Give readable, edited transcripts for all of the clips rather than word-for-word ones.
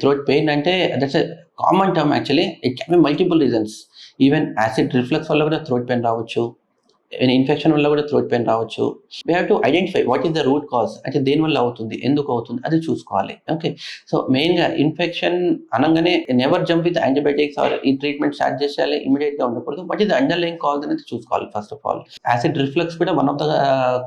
Throat pain అంటే that's a common term actually. It can be multiple reasons. Even acid reflux వల్ల కూడా throat pain రావచ్చు. Infection వల్ల కూడా థ్రోట్ పెయిన్ రావచ్చు. We have to identify what is the root cause, అంటే దేనివల్ల అవుతుంది, ఎందుకు అవుతుంది, అది చూసుకోవాలి. ఓకే, సో మెయిన్గా ఇన్ఫెక్షన్ అనగానే never jump with antibiotics or ఈ ట్రీట్మెంట్ స్టార్ట్ చేసేయాలి ఇమీడియట్గా ఉండకూడదు. What is the underline cause అనేది చూసుకోవాలి first of all. Acid reflux కూడా వన్ ఆఫ్ ద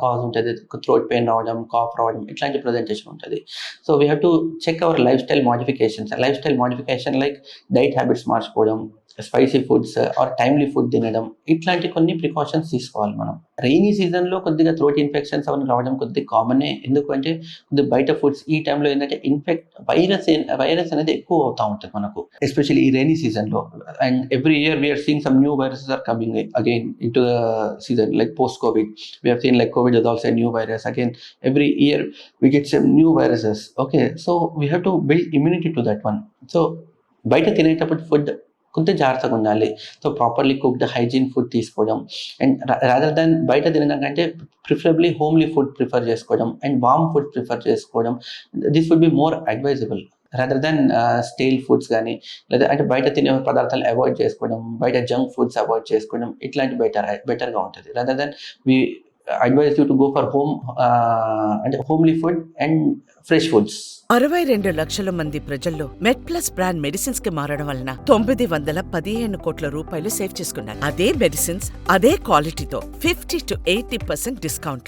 కాజ్ ఉంటుంది. థ్రోట్ పెయిన్ రావడం, కాఫ్ రావడం, ఇట్లాంటి ప్రజెంటేషన్ ఉంటుంది. So we have to check our life style modifications. Life style modification like diet habits మార్చుకోవడం, spicy foods or timely food తినడం, ఇట్లాంటి కొన్ని ప్రికాషన్స్ తీసుకోవాలి మనం. రైనీ సీజన్లో కొద్దిగా థ్రోట్ ఇన్ఫెక్షన్స్ అవన్నీ రావడం కొద్దిగా కామనే. ఎందుకంటే కొద్దిగా బయట ఫుడ్స్ ఈ టైంలో ఏంటంటే వైరస్ అనేది ఎక్కువ అవుతూ ఉంటుంది మనకు, ఎస్పెషల్లీ ఈ రైనీ సీజన్లో. And every year we are seeing some new viruses are coming again into the season, like post COVID. We have seen like COVID is also a new virus. Again, every year we get some new viruses. Okay, so we have to build immunity to that one. So బయట తినేటప్పుడు food కొంచెం జాగ్రత్తగా ఉండాలి. So properly cooked hygiene food తీసుకోవడం, and rather than బయట తినడం కంటే preferably homely food prefer చేసుకోవడం అండ్ వామ్ ఫుడ్ ప్రిఫర్ చేసుకోవడం. This would be more advisable rather than stale foods కానీ, లేదా అంటే బయట తినే పదార్థాలు అవాయిడ్ చేసుకోవడం, బయట జంక్ ఫుడ్స్ అవాయిడ్ చేసుకోవడం, ఇట్లాంటి బెటర్గా ఉంటుంది. Rather than we advise you to go for home అంటే homely food and fresh foods. 62 లక్షల మంది ప్రజల్లో మెడ్ ప్లస్ బ్రాండ్ మెడిసిన్స్ కి మారడం వలన 915 కోట్ల రూపాయలు సేవ్ చేసుకున్నారు. అదే మెడిసిన్స్ అదే క్వాలిటీతో 50 to 80% డిస్కౌంట్.